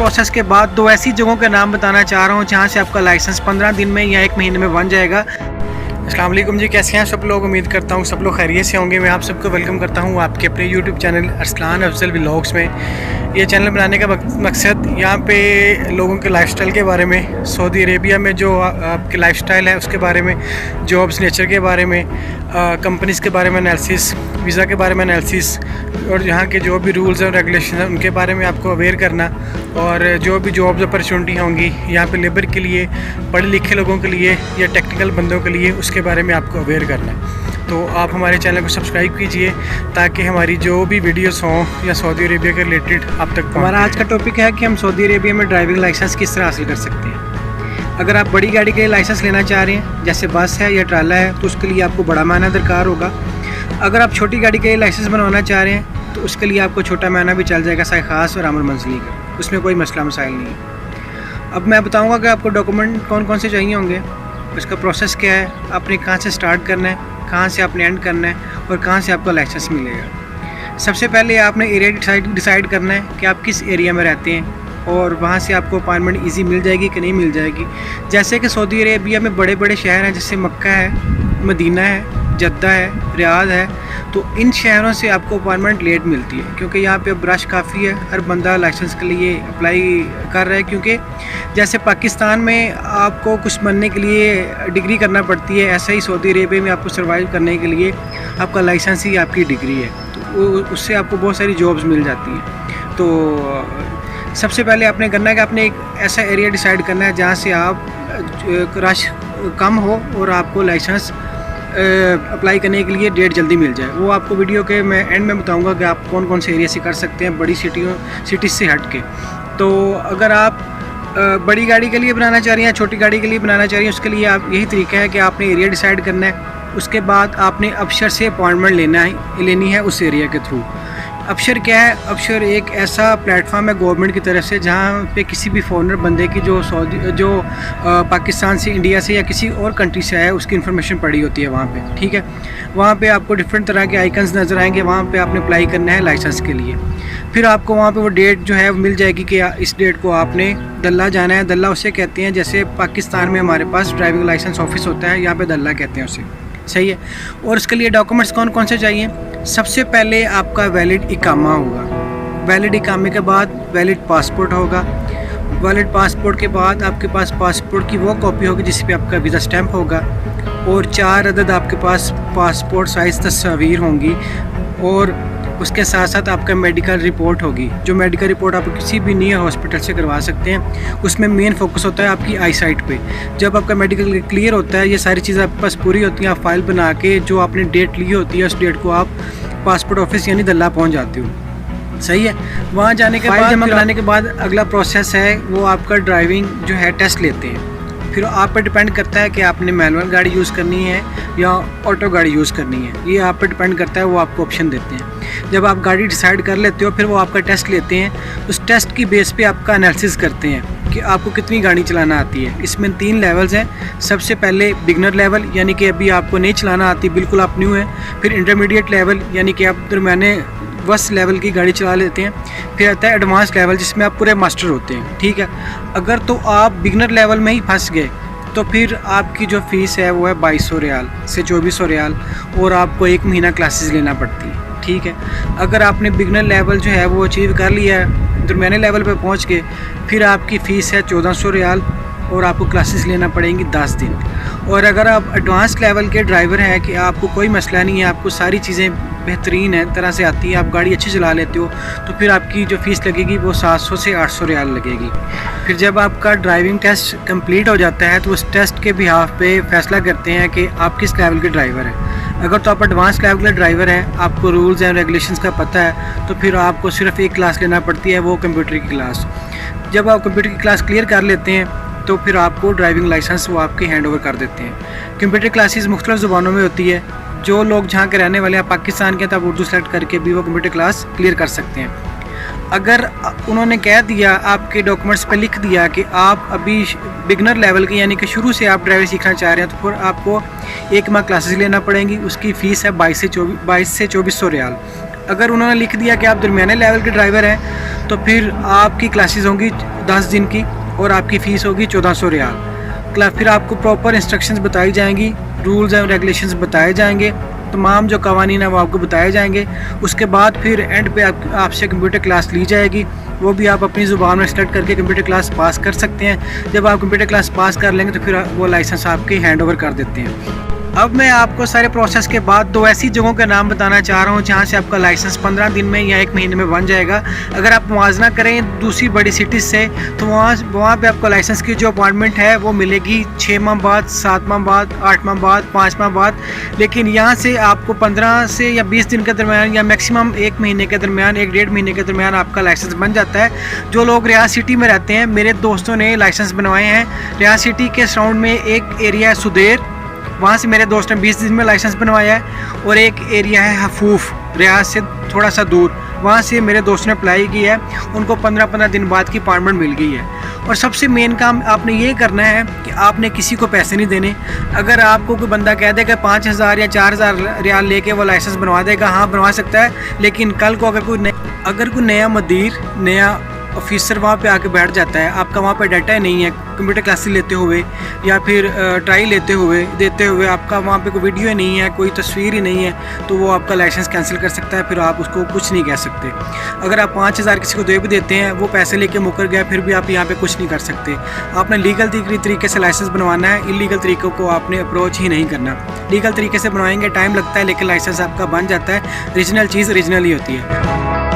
Process के बाद 2 ऐसी जगहों के नाम बताना चाह रहा हूँ जहाँ से आपका लाइसेंस 15 दिन में या 1 महीने में बन जाएगा। अस्सलाम वालेकुम जी, कैसे हैं सब लोग? उम्मीद करता हूँ सब लोग खैरियत से होंगे। मैं आप सबको वेलकम करता हूँ आपके अपने YouTube channel Arsalan Afzal vlogs में। ये चैनल बनाने का मकसद यहाँ पे लोगों के लाइफस्टाइल के बारे में, सऊदी अरेबिया में जो आपके लाइफस्टाइल है उसके बारे में, जॉब्स नेचर के बारे में, कंपनीज़ के बारे में एनालिसिस, वीज़ा के बारे में एनालिसिस और यहाँ के जो भी रूल्स और रेगुलेशन हैं उनके बारे में आपको अवेयर करना, और जो भी जॉब्स अपॉर्चुनिटी होंगी यहाँ पे लेबर के लिए, पढ़े लिखे लोगों के लिए या टेक्निकल बंदों के लिए, उसके बारे में आपको अवेयर करना। तो आप हमारे चैनल को सब्सक्राइब कीजिए ताकि हमारी जो भी वीडियोस हों या सऊदी अरेबिया के रिलेटेड आप तक पहुँचे। हमारा आज का टॉपिक है कि हम सऊदी अरेबिया में ड्राइविंग लाइसेंस किस तरह हासिल कर सकते हैं। अगर आप बड़ी गाड़ी के लिए लाइसेंस लेना चाह रहे हैं जैसे बस है या ट्राला है तो उसके लिए आपको बड़ा मायना दरकार होगा। अगर आप छोटी गाड़ी के लिए लाइसेंस बनवाना चाह रहे हैं तो उसके लिए आपको छोटा मायना भी चल जाएगा, साई खास और आमर मंजिली का, उसमें कोई मसला मसाइल नहीं है। अब मैं बताऊंगा कि आपको डॉक्यूमेंट कौन कौन से चाहिए होंगे, उसका प्रोसेस क्या है, आपने कहाँ से स्टार्ट करना है, कहाँ से आपने एंड करना है और कहाँ से आपको लाइसेंस मिलेगा। सबसे पहले आपने एरिया डिसाइड करना है कि आप किस एरिया में रहते हैं और वहाँ से आपको अपॉइंटमेंट इजी मिल जाएगी कि नहीं मिल जाएगी। जैसे कि सऊदी अरेबिया में बड़े बड़े शहर हैं जैसे मक्का है, मदीना है, जद्दा है, रियाद है, तो इन शहरों से आपको अपॉइंटमेंट लेट मिलती है क्योंकि यहाँ पे अब रश काफ़ी है, हर बंदा लाइसेंस के लिए अप्लाई कर रहा है। क्योंकि जैसे पाकिस्तान में आपको कुछ बनने के लिए डिग्री करना पड़ती है, ऐसा ही सऊदी अरेबिया में आपको सर्वाइव करने के लिए आपका लाइसेंस ही आपकी डिग्री है, तो उससे आपको बहुत सारी जॉब्स मिल जाती हैं। तो सबसे पहले आपने करना है कि आपने एक ऐसा एरिया डिसाइड करना है जहाँ से आप रश कम हो और आपको लाइसेंस अप्लाई करने के लिए डेट जल्दी मिल जाए। वो आपको वीडियो के मैं एंड में बताऊंगा कि आप कौन कौन से एरिया से कर सकते हैं बड़ी सिटीज़ से हट के। तो अगर आप बड़ी गाड़ी के लिए बनाना चाह रही हैं, छोटी गाड़ी के लिए बनाना चाह रही हैं, उसके लिए आप यही तरीका है कि आपने एरिया डिसाइड करना है, उसके बाद आपने अफसर से अपॉइंटमेंट लेनी है उस एरिया के थ्रू। अफसर क्या है? अफसर एक ऐसा प्लेटफॉर्म है गवर्नमेंट की तरफ से जहाँ पे किसी भी फॉरेनर बंदे की जो पाकिस्तान से, इंडिया से या किसी और कंट्री से आया उसकी इन्फॉर्मेशन पड़ी होती है वहाँ पे, ठीक है। वहाँ पे आपको डिफरेंट तरह के आइकन्स नज़र आएंगे, वहाँ पे आपने अप्लाई करना है लाइसेंस के लिए। फिर आपको वहाँ पे वो डेट जो है वो मिल जाएगी कि इस डेट को आपने दल्ला जाना है। दल्ला उसे कहते हैं, जैसे पाकिस्तान में हमारे पास ड्राइविंग लाइसेंस ऑफिस होता है, यहाँ पर दल्ला कहते हैं उसे, सही है। और उसके लिए डॉक्यूमेंट्स कौन कौन से चाहिए? सबसे पहले आपका वैलिड इकामा होगा, वैलिड इकामे के बाद वैलिड पासपोर्ट होगा, वैलिड पासपोर्ट के बाद आपके पास पासपोर्ट की वो कॉपी होगी जिस पे आपका वीज़ा स्टैंप होगा, और 4 अदद आपके पास पासपोर्ट साइज़ तस्वीर होंगी, और उसके साथ साथ आपका मेडिकल रिपोर्ट होगी। जो मेडिकल रिपोर्ट आप किसी भी नियर हॉस्पिटल से करवा सकते हैं, उसमें मेन फोकस होता है आपकी आई साइट पे। जब आपका मेडिकल क्लियर होता है, ये सारी चीज़ें आपके पास पूरी होती हैं, आप फाइल बना के जो आपने डेट ली होती है उस डेट को आप पासपोर्ट ऑफिस यानी दल्ला पहुंच जाते हो, सही है। वहाँ जाने के बाद, जमा कराने के बाद अगला प्रोसेस है वो आपका ड्राइविंग जो है टेस्ट लेते हैं। फिर आप पर डिपेंड करता है कि आपने मैनुअल गाड़ी यूज़ करनी है या ऑटो गाड़ी यूज़ करनी है, ये आप पर डिपेंड करता है, वो आपको ऑप्शन देते हैं। जब आप गाड़ी डिसाइड कर लेते हो फिर वो आपका टेस्ट लेते हैं, उस टेस्ट की बेस पे आपका एनालिसिस करते हैं कि आपको कितनी गाड़ी चलाना आती है। इसमें 3 लेवल्स हैं। सबसे पहले बिगनर लेवल यानी कि अभी आपको नहीं चलाना आती, बिल्कुल आप न्यू है। फिर इंटरमीडिएट लेवल यानी कि आप दरमियाने बस लेवल की गाड़ी चला लेते हैं। फिर आता है एडवांस लेवल जिसमें आप पूरे मास्टर होते हैं, ठीक है। अगर तो आप बिगनर लेवल में ही फंस गए तो फिर आपकी जो फ़ीस है वो है 2200 रियाल से 2400 रियाल, और आपको 1 महीना क्लासेस लेना पड़ती है, ठीक है। अगर आपने बिगनर लेवल जो है वो अचीव कर लिया है, दरमियाने लेवल पे पहुंच के, फिर आपकी फ़ीस है 1400 रियाल और आपको क्लासेस लेना पड़ेंगी 10 दिन। और अगर आप एडवांस लेवल के ड्राइवर हैं कि आपको कोई मसला नहीं है, आपको सारी चीज़ें बेहतरीन है तरह से आती है, आप गाड़ी अच्छी चला लेते हो, तो फिर आपकी जो फ़ीस लगेगी वो 700 से 800 रियाल लगेगी। फिर जब आपका ड्राइविंग टेस्ट कंप्लीट हो जाता है तो उस टेस्ट के बिहाफ पे फैसला करते हैं कि आप किस लेवल के ड्राइवर हैं। अगर तो आप एडवांस लेवल के ड्राइवर हैं, आपको रूल्स एंड रेगुलेशंस का पता है, तो फिर आपको सिर्फ एक क्लास लेना पड़ती है, वो कंप्यूटर की क्लास। जब आप कंप्यूटर की क्लास क्लियर कर लेते हैं तो फिर आपको ड्राइविंग लाइसेंस वो आपके हैंड ओवर कर देते हैं। कंप्यूटर क्लासेस मुख्तलिफ ज़ुबानों में होती है, जो लोग जहाँ के रहने वाले हैं पाकिस्तान के, तब उर्दू सेलेक्ट करके भी वो कंप्यूटर क्लास क्लियर कर सकते हैं। अगर उन्होंने कह दिया, आपके डॉक्यूमेंट्स पे लिख दिया कि आप अभी बिगनर लेवल के यानी कि शुरू से आप ड्राइवर सीखना चाह रहे हैं, तो फिर आपको 1 माह क्लासेस लेना पड़ेंगी। उसकी फ़ीस है 22 से 2400 रियाल। अगर उन्होंने लिख दिया कि आप दरमियाने लेवल के ड्राइवर हैं तो फिर आपकी क्लासेस होंगी 10 दिन की और आपकी फ़ीस होगी 1400 रियाल। फिर आपको प्रॉपर इंस्ट्रक्शंस बताई जाएंगी, रूल्स एंड रेगुलेशंस बताए जाएंगे, तमाम जो कवानीन है वो आपको बताए जाएंगे। उसके बाद फिर एंड पे आपसे कंप्यूटर क्लास ली जाएगी, वो भी आप अपनी ज़ुबान में सेलेक्ट करके कंप्यूटर क्लास पास कर सकते हैं। जब आप कंप्यूटर क्लास पास कर लेंगे तो फिर वो लाइसेंस आपके हैंड ओवर कर देते हैं। अब मैं आपको सारे प्रोसेस के बाद 2 ऐसी जगहों का नाम बताना चाह रहा हूँ जहाँ से आपका लाइसेंस 15 दिन में या 1 महीने में बन जाएगा। अगर आप मुआवजा करें दूसरी बड़ी सिटीज़ से तो वहाँ पे आपको लाइसेंस की जो अपॉइंटमेंट है वो मिलेगी 6 माह बाद, 7 माह बाद, 8 माह बाद, 5 माह बाद। लेकिन यहाँ से आपको 15 से या 20 दिन के दरमियान या मैक्सिमम 1 महीने के दरमियान, 1-1.5 महीने के दरमियान आपका लाइसेंस बन जाता है। जो लोग रियाद सिटी में रहते हैं, मेरे दोस्तों ने लाइसेंस बनवाए हैं। रियाद सिटी के सराउंड में एक एरिया है सुदेर, वहाँ से मेरे दोस्त ने 20 दिन में लाइसेंस बनवाया है। और एक एरिया है हफूफ, रियाद से थोड़ा सा दूर, वहाँ से मेरे दोस्त ने अप्लाई की है, उनको 15-15 दिन बाद की अपॉइंटमेंट मिल गई है। और सबसे मेन काम आपने ये करना है कि आपने किसी को पैसे नहीं देने। अगर आपको कोई बंदा कह देगा 5000 या 4000 रियाल लेके वो लाइसेंस बनवा देगा, हाँ बनवा सकता है, लेकिन कल को अगर कोई नया मदीर, नया ऑफिसर वहाँ पे आके बैठ जाता है, आपका वहाँ पे डाटा ही नहीं है, कंप्यूटर क्लासेस लेते हुए या फिर ट्राई देते हुए आपका वहाँ पे कोई वीडियो ही नहीं है, कोई तस्वीर ही नहीं है, तो वो आपका लाइसेंस कैंसिल कर सकता है। फिर आप उसको कुछ नहीं कह सकते। अगर आप 5000 किसी को दे भी देते हैं, वो पैसे लेके मुकर गया, फिर भी आप यहाँ पे कुछ नहीं कर सकते। आपने लीगल तरीके से लाइसेंस बनवाना है, इलीगल तरीक़ों को आपने अप्रोच ही नहीं करना। लीगल तरीके से बनवाएंगे, टाइम लगता है, लेकिन लाइसेंस आपका बन जाता है। ओरिजिनल चीज़ ओरिजिनल ही होती है।